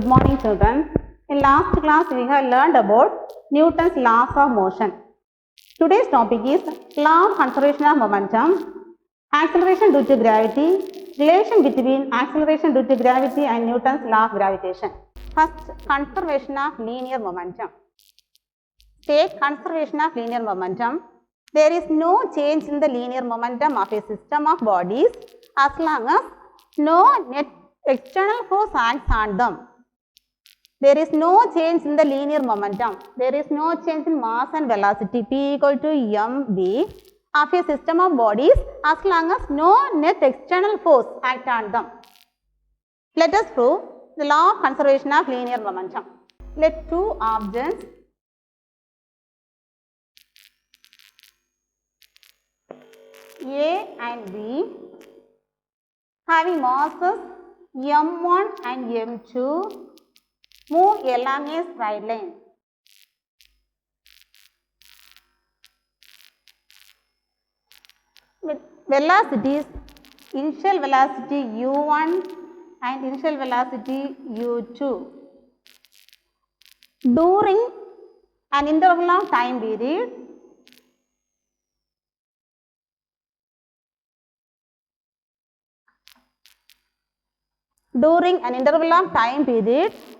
Good morning, children. In last class, we have learned about Newton's laws of motion. Today's topic is law of conservation of momentum, acceleration due to gravity, relation between acceleration due to gravity and Newton's law of gravitation. First, conservation of linear momentum. Take conservation of linear momentum. There is no change in the linear momentum of a system of bodies as long as no net external force acts on them. There is no change in the linear momentum. There is no change in mass and velocity P equal to mv of a system of bodies as long as no net external force acts on them. Let us prove the law of conservation of linear momentum. Let two objects A and B having masses m1 and m2 move along a straight line. With velocities, initial velocity u1 and initial velocity u2 during an interval of time period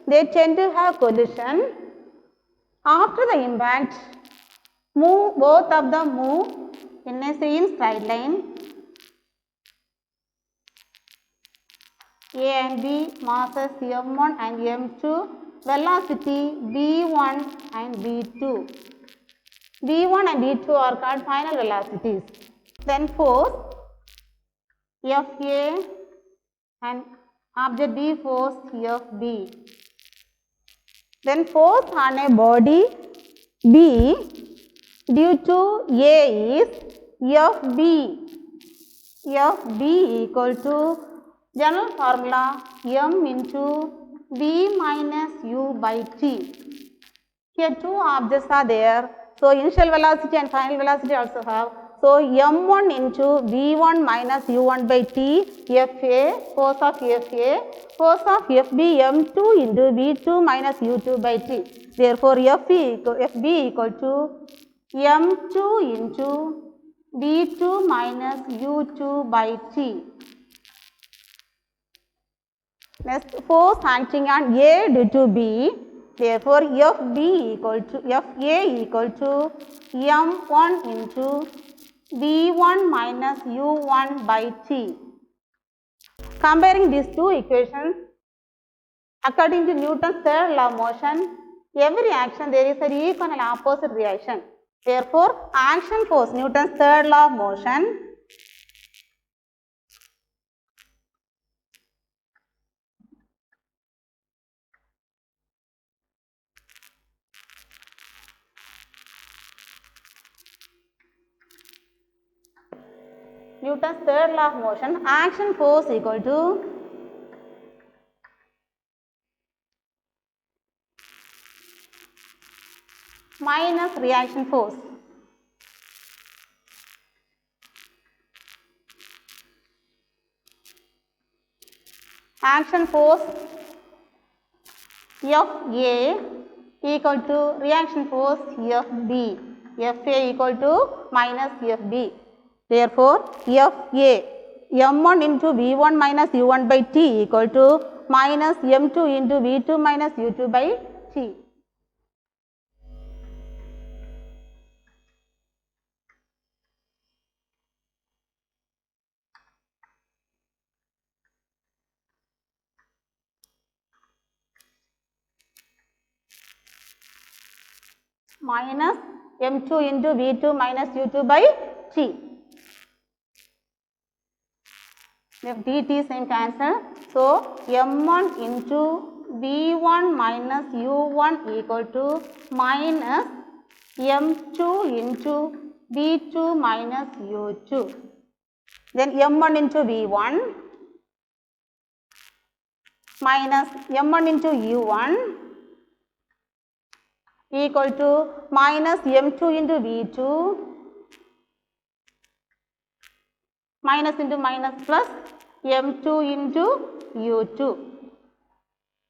they tend to have collision. After the impact, both of them move in a same straight line. A and B masses m1 and m2, velocity v1 and v2. v1 and v2 are called final velocities. Then force Fa and object B force Fb. Then force on a body B due to A is Fb. Fb equal to general formula m into v minus u by t. Here two objects are there. So initial velocity and final velocity also have. So m1 into v1 minus u1 by t, Fa, force of Fa, force of Fb m2 into v2 minus u2 by t. Therefore, Fb equal to m2 into v2 minus u2 by t. Next, force acting on A due to B. Therefore, Fa equal to m1 into v1 minus u1 by t. Comparing these two equations, according to Newton's third law of motion, every action there is an equal and opposite reaction. Therefore, action force, Newton's third law of motion, Newton's third law of motion, action force equal to minus reaction force. Action force Fa equal to reaction force Fb. Fa equal to minus Fb. Therefore, Fa m1 into v1 minus u1 by t equal to minus m2 into v2 minus u2 by t. Minus m2 into v2 minus u2 by t. If dt same cancel, so m1 into v1 minus u1 equal to minus m2 into v2 minus u2. Then m1 into v1 minus m1 into u1 equal to minus m2 into v2 minus into minus plus m2 into u2.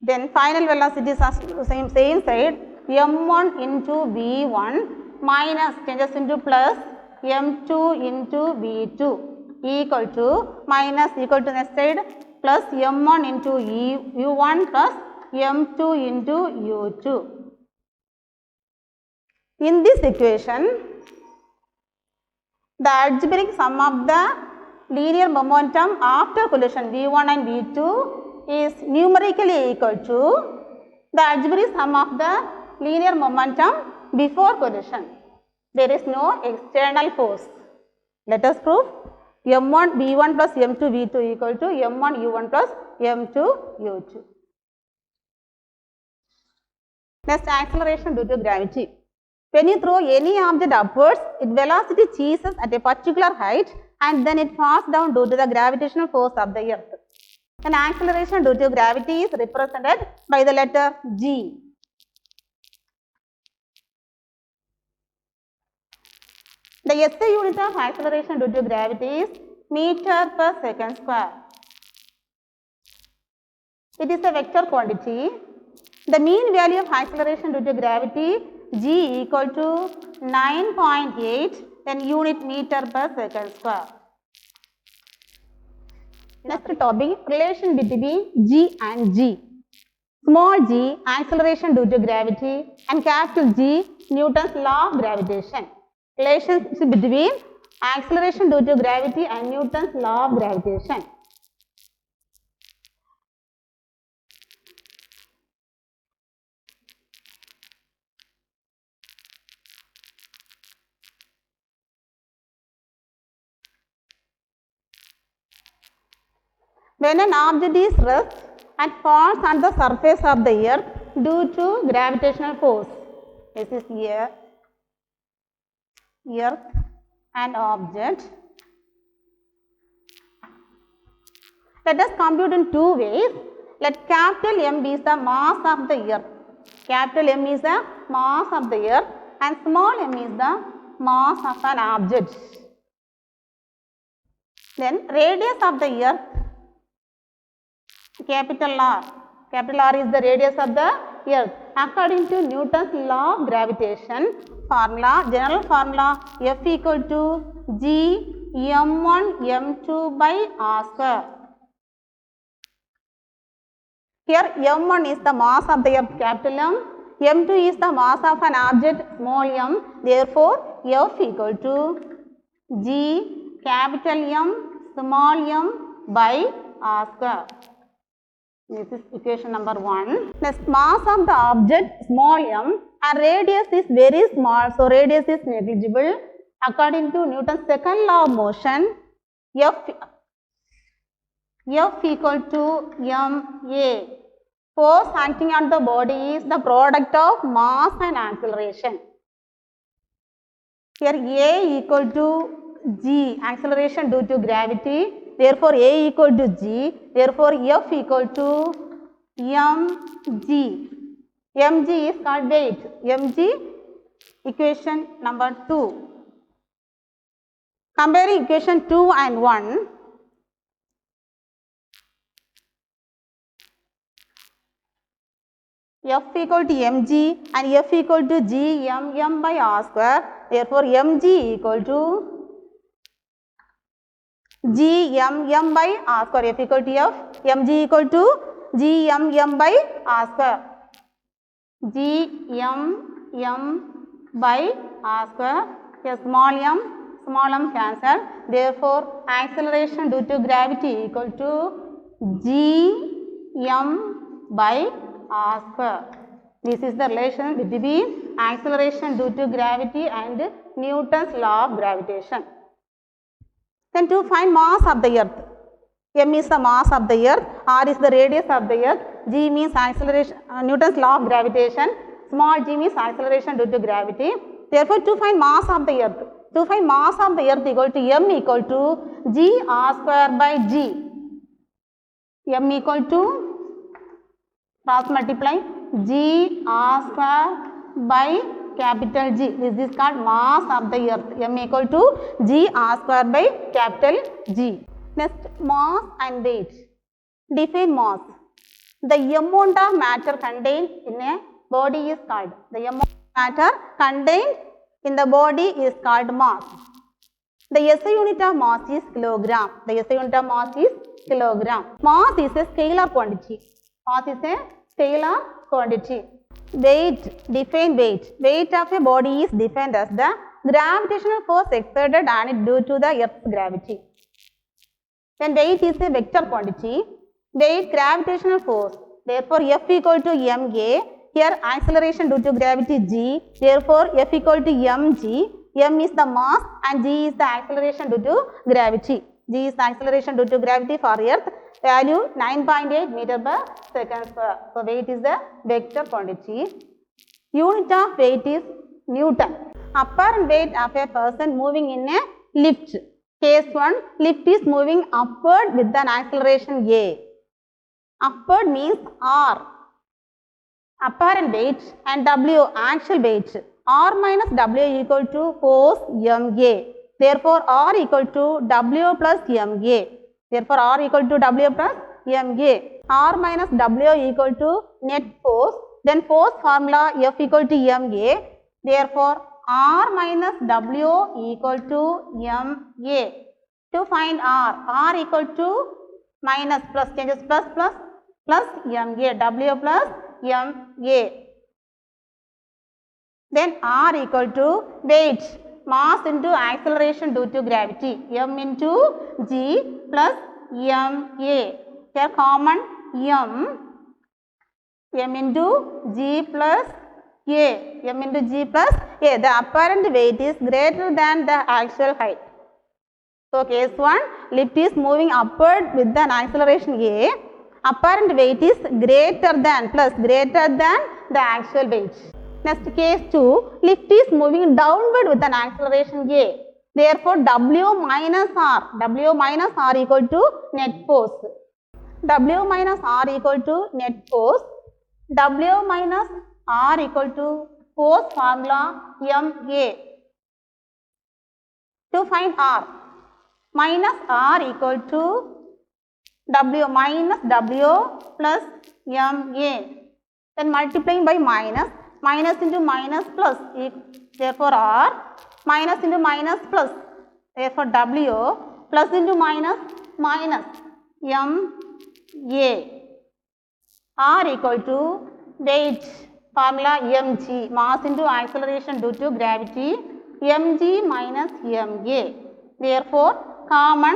Then final velocities are same side, m1 into v1 minus changes into plus m2 into v2 equal to minus equal to next side plus m1 into u1 plus m2 into u2. In this equation, the algebraic sum of the linear momentum after collision v1 and v2 is numerically equal to the algebraic sum of the linear momentum before collision. There is no external force. Let us prove m1 v1 plus m2 v2 equal to m1 u1 plus m2 u2. Next, acceleration due to gravity. When you throw any object upwards, its velocity ceases at a particular height and then it falls down due to the gravitational force of the earth. An acceleration due to gravity is represented by the letter G. The SI unit of acceleration due to gravity is meter per second square. It is a vector quantity. The mean value of acceleration due to gravity G equal to 9.8 then unit meter per second square. Next topic, relation between G and G. Small g, acceleration due to gravity, and capital G, Newton's law of gravitation. Relationship between acceleration due to gravity and Newton's law of gravitation. When an object is rest and falls on the surface of the earth due to gravitational force, this is here, earth and object. Let us compute in two ways. Let capital M be the mass of the earth. Capital M is the mass of the earth and small m is the mass of an object. Then radius of the earth, capital R. Capital R is the radius of the earth. According to Newton's law of gravitation formula, general formula, F equal to G m1 m2 by r square. Here m1 is the mass of the earth, capital M, m2 is the mass of an object, small m. Therefore, F equal to G capital M small m by r square. This is equation number 1. Next, mass of the object small m and radius is very small, so radius is negligible. According to Newton's second law of motion, F equal to ma. Force acting on the body is the product of mass and acceleration. Here A equal to G, acceleration due to gravity. Therefore, A equal to G. Therefore, F equal to mg. Mg is called weight. Mg, equation number 2. Comparing equation 2 and 1. F equal to mg and F equal to g m by r square. Therefore, mg equal to g m by r square. F equal to F, mg equal to g m by r square. G m by r square. Here small m cancelled. Therefore, acceleration due to gravity equal to g m by r square. This is the relation between acceleration due to gravity and Newton's law of gravitation. Then to find mass of the earth, m is the mass of the earth, r is the radius of the earth, g means acceleration, Newton's law of gravitation, small g means acceleration due to gravity. Therefore, to find mass of the earth, equal to m equal to g r square by g. M equal to cross multiply g r square by capital G. This is called mass of the earth. M equal to g r square by capital G. Next, mass and weight. Define mass. The amount of matter contained in a body is called. The amount of matter contained in the body is called mass. The SI unit of mass is kilogram. The SI unit of mass is kilogram. Mass is a scalar quantity. Mass is a scalar quantity. Weight, define weight. Weight of a body is defined as the gravitational force exerted on it due to the Earth's gravity. Then weight is a vector quantity. Weight, gravitational force. Therefore, F equal to ma. Here acceleration due to gravity g. Therefore, F equal to mg. M is the mass and g is the acceleration due to gravity. G is the acceleration due to gravity for Earth. Value 9.8 meter per second square. So, weight is the vector quantity. Unit of weight is Newton. Apparent weight of a person moving in a lift. Case 1, lift is moving upward with an acceleration a. Upward means r. Apparent weight and w actual weight. R minus w equal to force ma. Therefore, r equal to w plus ma. Therefore, r equal to w plus ma. R minus w equal to net force. Then force formula F equal to ma. Therefore, r minus w equal to ma. To find r equal to minus plus changes plus ma, w plus ma. Then r equal to weight, mass into acceleration due to gravity, m into g plus ma. Here common m into g plus a, m into g plus a. The apparent weight is greater than the actual height. So, case 1, lift is moving upward with an acceleration a. Apparent weight is greater than the actual weight. Next, case 2, lift is moving downward with an acceleration a. Therefore, w minus r equal to net force. W minus r equal to net force. W minus r equal to force formula ma. To find r, minus r equal to w minus w plus ma. Then multiplying by minus into minus plus, therefore r, minus into minus plus, therefore w, plus into minus ma. R equal to weight, formula mg, mass into acceleration due to gravity, mg minus ma. Therefore, common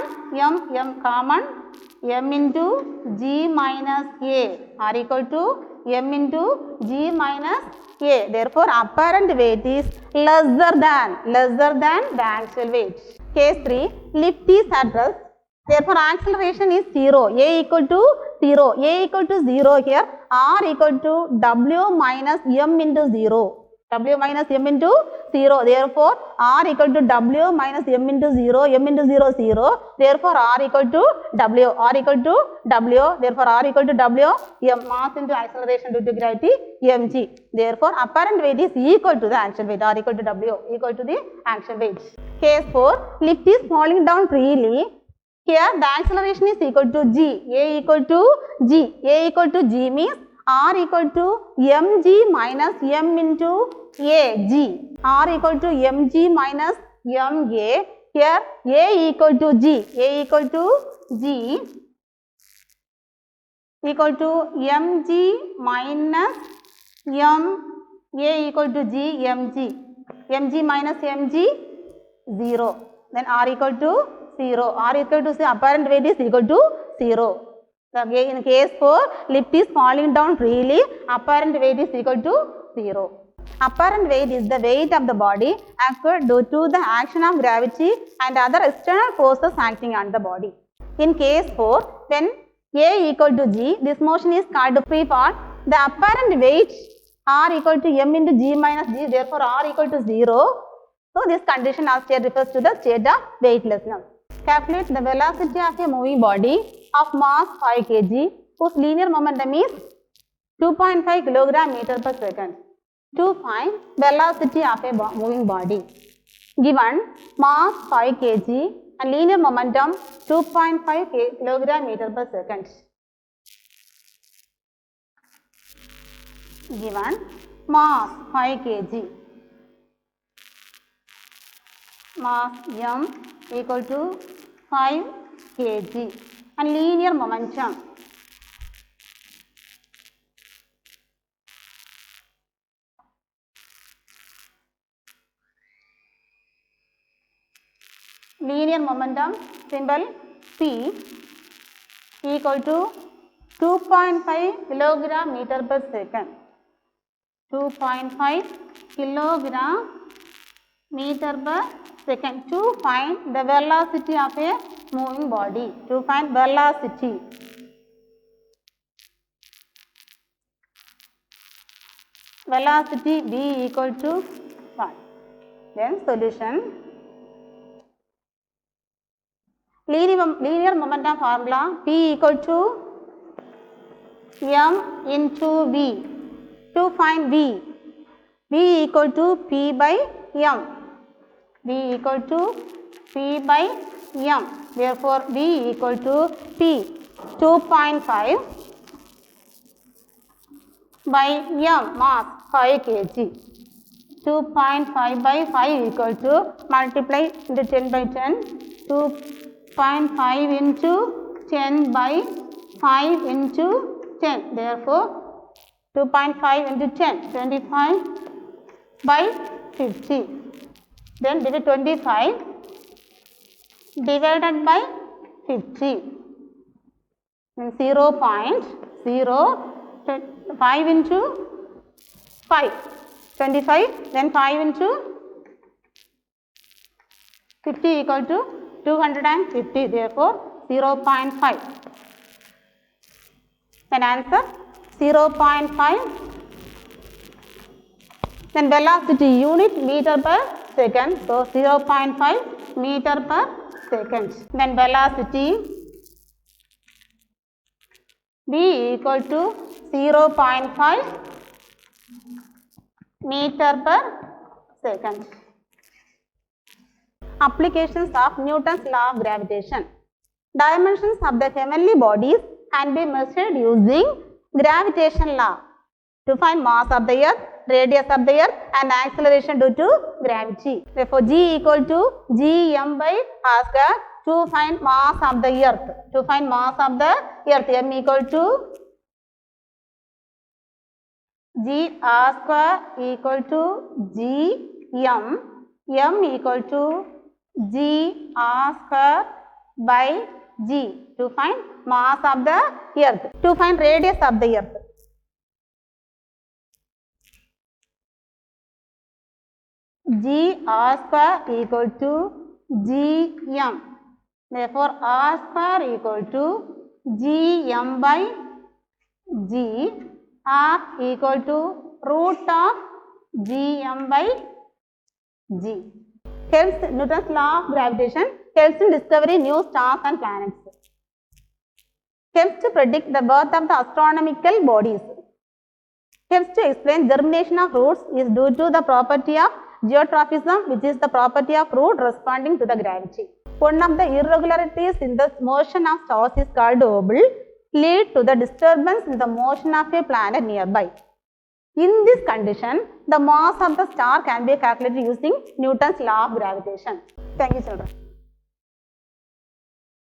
common, m into g minus a, r equal to m into g minus a. Therefore, apparent weight is lesser than the actual weight. Case 3, lift is at rest. Therefore, acceleration is 0, a equal to 0 here, r equal to w minus m into 0. W minus m into 0. Therefore, r equal to w minus m into 0. M into 0 0. Therefore, r equal to w. R equal to w. Therefore, r equal to w. M, mass into acceleration due to gravity, mg. Therefore, apparent weight is equal to the actual weight. R equal to w equal to the actual weight. Case 4, lift is falling down freely. Here, the acceleration is equal to g. A equal to g. A equal to g means r equal to mg minus m into a, g. R equal to mg minus ma. Here a equal to g. A equal to g equal to mg minus m. A equal to g mg. Mg minus mg 0. Then r equal to 0. R equal to, say, apparent weight is equal to 0. Again, in case 4, lift is falling down freely, apparent weight is equal to 0. Apparent weight is the weight of the body acted due to the action of gravity and other external forces acting on the body. In case 4, when A equal to G, this motion is called free fall. The apparent weight R equal to M into G minus G, therefore R equal to 0. So, this condition as state refers to the state of weightlessness. Calculate the velocity of a moving body of mass 5 kg whose linear momentum is 2.5 kg meter per second. To find velocity of a moving body. Given mass 5 kg and linear momentum 2.5 kg meter per second. given mass 5 kg. Mass m equal to 5 kg and linear momentum symbol P equal to 2.5 kilogram meter per second. 2.5 kilogram meter per second to find the velocity of a moving body. To find velocity. Velocity V equal to 1. Then solution. Linear momentum formula P equal to m into V. To find V, V equal to P by m. V equal to P by m. Therefore, V equal to P 2.5 by m, mass 5 kg. 2.5 by 5 equal to multiply into 10 by 10. 2.5 into 10 by 5 into 10. Therefore, 2.5 into 10, 25 by 50. Then divide 25 divided by 50. Then 0.05 into 5, 25. Then 5 into 50 equal to 250. Therefore, 0.5. Then answer 0.5. Then velocity unit meter per second. So 0.5 meter per second. Then velocity V equal to 0.5 meter per second. Applications of Newton's law of gravitation. Dimensions of the heavenly bodies can be measured using gravitation law. To find mass of the earth, radius of the earth and acceleration due to gravity. Therefore, G equal to Gm by r square to find mass of the earth. To find mass of the earth, M equal to G r square equal to Gm. M equal to G r square by G to find mass of the earth. To find radius of the earth, G r square equal to Gm. Therefore, r square equal to Gm by G. R equal to root of Gm by G. Helps Newton's law of gravitation helps in discovering new stars and planets. Helps to predict the birth of the astronomical bodies. Helps to explain germination of roots is due to the property of geotrophism, which is the property of root responding to the gravity. One of the irregularities in the motion of stars is called wobble, lead to the disturbance in the motion of a planet nearby. In this condition, the mass of the star can be calculated using Newton's law of gravitation. Thank you, children.